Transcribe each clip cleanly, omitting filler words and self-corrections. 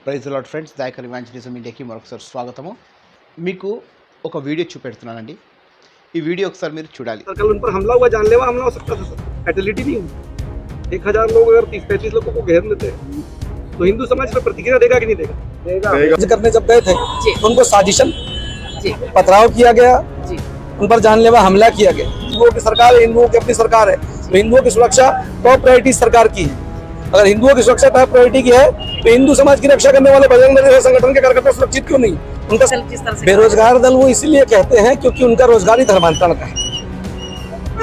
Praise Lord friends, Dayakar evangelism ఇండియాకి మరొకసారి స్వాగతము. మీకు ఒక వీడియో చూపెడుతున్నానండి. ఈ వీడియో ఒకసారి మీరు చూడాలి. कल उन पर हमला हुआ, जानलेवा हमला हो सकता था सर, फैटेलिटी नहीं हुई. 1000 लोग अगर 30-35 लोगों को घेर लेते तो हिंदू समाज पर प्रतिक्रिया देगा कि नहीं देगा? करने जब गए थे उनको साजिशन पथराव किया गया, उन पर जानलेवा हमला किया गया. हिंदुओं की सरकार है, हिंदुओं की अपनी सरकार है, तो हिंदुओं की सुरक्षा टॉप प्रायोरिटी सरकार की है. अगर हिंदुओं की सुरक्षा टॉप प्रायोरिटी की है तो हिंदू समाज की रक्षा करने वाले बजरंग दल जैसे संगठन के कार्यकर्ता सुरक्षित क्यों नहीं? उनका बेरोजगार दल वो इसलिए कहते हैं क्योंकि उनका रोजगार ही धर्मांतरण का है.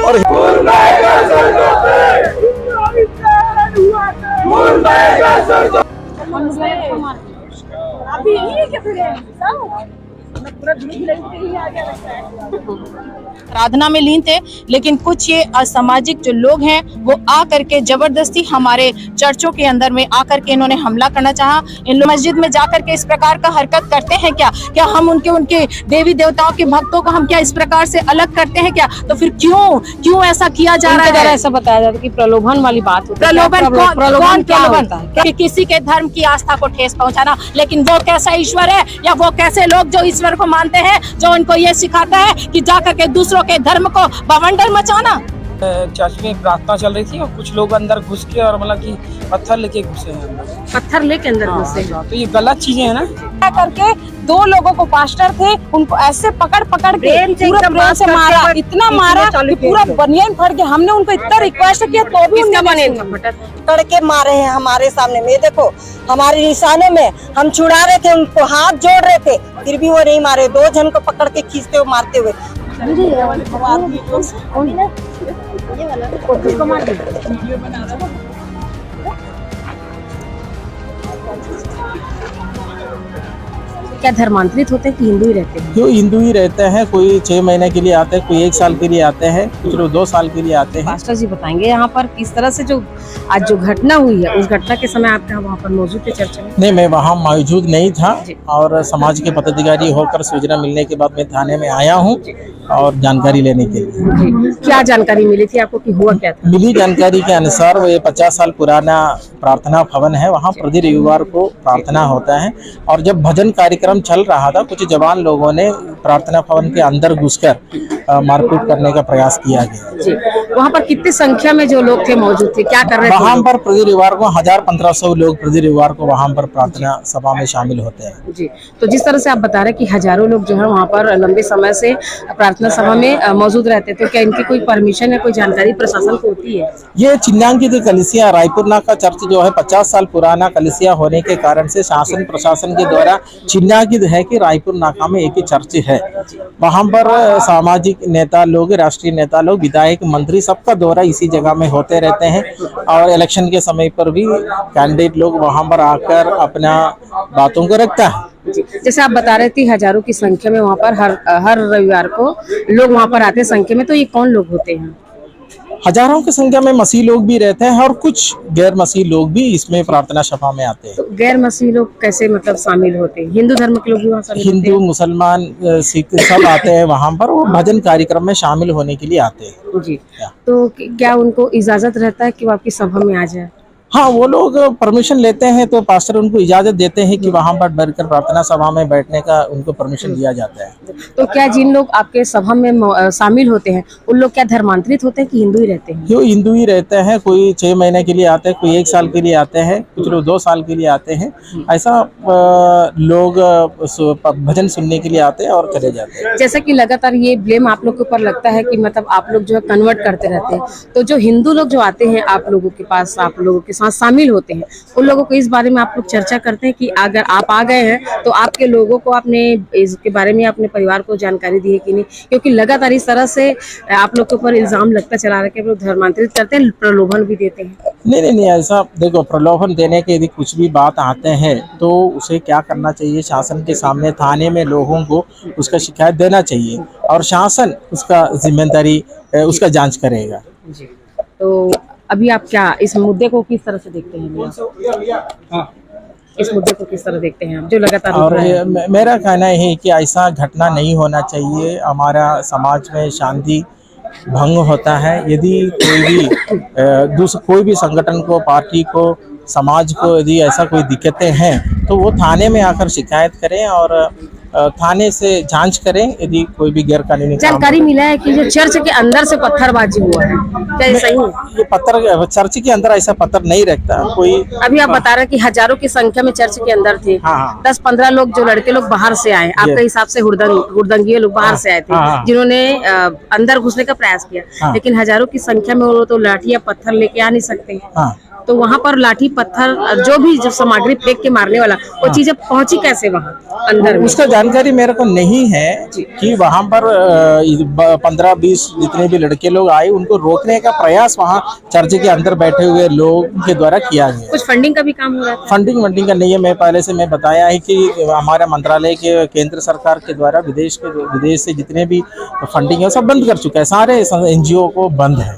और आराधना में लीन थे, लेकिन कुछ ये असामाजिक जो लोग हैं वो आ करके जबरदस्ती हमारे चर्चों के अंदर में आकर के इन्होंने हमला करना चाहा. इन लोग मस्जिद में जाकर के इस प्रकार का हरकत करते हैं क्या हम उनके देवी देवताओं के भक्तों को हम क्या इस प्रकार से अलग करते हैं क्या? तो फिर क्यों ऐसा किया जा रहा है? ऐसा बताया जाता है कि प्रलोभन वाली बात होती है. प्रलोभन क्या होता है? कि किसी के धर्म की आस्था को ठेस पहुंचाना. लेकिन वो कैसा ईश्वर है या वो कैसे लोग जो ईश्वर को मानते हैं जो उनको ये सिखाता है कि जाकर के दूसरों के धर्म को बवंडर मचाना. चर्च में प्रार्थना चल रही थी और कुछ लोग अंदर घुस के और मतलब कि पत्थर लेके घुसे हैं. पत्थर लेके अंदर घुसे. तो ये गलत चीजें है ना. करके 2 लोगों को पास्टर थे, उनको ऐसे पकड़ के पूरा प्रेम से मारा, इतना मारा कि पूरा बनियान फट गया. हमने उनको इतना रिक्वेस्ट किया तो भी उनका बनियान पकड़ के मारे हैं हमारे सामने में. देखो हमारे निशाने में हम छुड़ा रहे थे, उनको हाथ जोड़ रहे थे, फिर भी वो नहीं मारे. 2 जन को पकड़ के खींचते हुए मारते हुए. क्या धर्मांतरित होते हैं कि हिंदू ही रहते हैं? जो हिंदू ही रहते हैं. कोई 6 महीने के लिए आते हैं, कोई 1 साल के लिए आते हैं, कुछ लोग 2 साल के लिए आते हैं. पास्टर जी बताएंगे यहाँ पर किस तरह से जो आज जो घटना हुई है, उस घटना के समय आप वहाँ पर मौजूद थे चर्च में? नहीं, मैं वहाँ मौजूद नहीं था और समाज के पदाधिकारी होकर सूचना मिलने के बाद मैं थाने में आया हूँ और जानकारी लेने के लिए. क्या जानकारी मिली थी आपको कि हुआ क्या था? मिली जानकारी के अनुसार वो ये 50 साल पुराना प्रार्थना भवन है. वहाँ प्रति रविवार को प्रार्थना होता है और जब भजन कार्यक्रम चल रहा था कुछ जवान लोगों ने प्रार्थना भवन के अंदर घुसकर मारपीट करने का प्रयास किया गया. जी, वहाँ पर कितनी संख्या में जो लोग थे मौजूद थे, क्या कर रहे थे? वहाँ पर प्रति रविवार को 1000-1500 लोग प्रति रविवार को वहाँ पर प्रार्थना सभा में शामिल होते हैं. जी, तो जिस तरह से आप बता रहे हैं कि हजारों लोग जो है वहाँ पर लंबे समय से प्रार्थना सभा में मौजूद रहते, तो क्या इनकी कोई परमिशन या कोई जानकारी प्रशासन को होती है? ये चिन्हांकित कलिसिया रायपुर नाका चर्च जो है 50 साल पुराना कलिसिया होने के कारण से शासन प्रशासन के द्वारा चिन्हांकित है कि रायपुर नाका में एक ही चर्च है. वहाँ पर सामाजिक नेता लोग, राष्ट्रीय नेता लोग, विधायक, मंत्री सबका दौरा इसी जगह में होते रहते हैं और इलेक्शन के समय पर भी कैंडिडेट लोग वहाँ पर आकर अपना बातों को रखता है. जैसे आप बता रहे थे हजारों की संख्या में वहाँ पर हर रविवार को लोग वहाँ पर आते हैं संख्या में, तो ये कौन लोग होते हैं? हजारों की संख्या में मसीह लोग भी रहते हैं और कुछ गैर मसीह लोग भी इसमें प्रार्थना सभा में आते हैं. तो गैर मसीह लोग कैसे मतलब शामिल होते हैं? हिंदू धर्म के लोग भी वहाँ शामिल होते हैं? हिंदू, मुसलमान, सिख सब आते हैं वहाँ पर. वो भजन कार्यक्रम में शामिल होने के लिए आते हैं. जी, तो क्या उनको इजाजत रहता है कि वो आपकी सभा में आ जाए? हाँ, वो लोग परमिशन लेते हैं तो पास्टर उनको इजाजत देते हैं कि वहाँ पर बैठकर प्रार्थना सभा में बैठने का उनको परमिशन दिया जाता है. तो क्या जिन लोग आपके सभा में शामिल होते हैं उन लोग क्या धर्मांतरित होते हैं कि हिंदू ही रहते हैं? जो हिंदू ही रहते हैं. कोई 6 महीने के लिए आते हैं, कोई 1 साल के लिए आते हैं, कुछ लोग 2 साल के लिए आते हैं. ऐसा लोग भजन सुनने के लिए आते हैं और चले जाते हैं. जैसा कि लगातार ये ब्लेम आप लोग के ऊपर लगता है कि मतलब आप लोग जो है कन्वर्ट करते रहते हैं, तो जो हिंदू लोग जो आते हैं आप लोगों के पास, आप लोगों के साथ शामिल होते हैं, उन लोगों को इस बारे में आप लोग चर्चा करते हैं कि अगर आप आ गए हैं तो आपके लोगों को आपने इसके बारे में अपने परिवार को जानकारी दी है कि नहीं? क्योंकि लगातार इस तरह से आप लोग के ऊपर इल्जाम लगता चला रहा है कि लोग धर्मांतरित करते हैं, प्रलोभन भी देते हैं. नहीं, ऐसा देखो, प्रलोभन देने के यदि कुछ भी बात आते हैं तो उसे क्या करना चाहिए, शासन के सामने थाने में लोगों को उसका शिकायत देना चाहिए और शासन उसका जिम्मेदारी उसका जांच करेगा. जी, तो अभी आप क्या इस मुद्दे को किस तरह से देखते हैं? इस मुद्दे को किस तरह देखते हैं आप, जो लगातार उठ और रहा है? मेरा कहना है कि ऐसा घटना नहीं होना चाहिए। हमारा समाज में शांति भंग होता है यदि कोई भी कोई भी संगठन को, पार्टी को, समाज को यदि ऐसा कोई दिक्कतें हैं तो वो थाने में आकर शिकायत करें और थाने से जांच करें यदि कोई भी गैर कानूनी काम जानकारी मिला है कि जो चर्च के अंदर से पत्थरबाजी हुआ है, क्या ये सही है? ये पत्थर चर्च के अंदर ऐसा पत्थर नहीं रखता कोई। अभी आप बता रहे हैं कि हजारों की संख्या में चर्च के अंदर थे। हाँ। 10-15 लोग जो लड़के लोग बाहर से आए, आपके हिसाब से हुड़दंगी लोग बाहर से आए थे, हाँ। जिन्होंने अंदर घुसने का प्रयास किया, हाँ। लेकिन हजारों की संख्या में वो तो लाठी या पत्थर लेके आ नहीं सकते। हाँ। तो वहाँ पर लाठी पत्थर जो भी जो सामग्री फेंक के मारने वाला, वो चीजें पहुंची कैसे वहाँ अंदर में? उसका जानकारी मेरे को नहीं है कि वहाँ पर 15-20 जितने भी लड़के लोग आए उनको रोकने का प्रयास वहाँ चर्च के अंदर बैठे हुए लोगों के द्वारा किया गया। कुछ फंडिंग का भी काम हो रहा था? फंडिंग का नहीं है। मैं पहले से मैं बताया है कि हमारा मंत्रालय के केंद्र सरकार के द्वारा विदेश से जितने भी फंडिंग है सब बंद कर चुका है, सारे NGO को बंद है।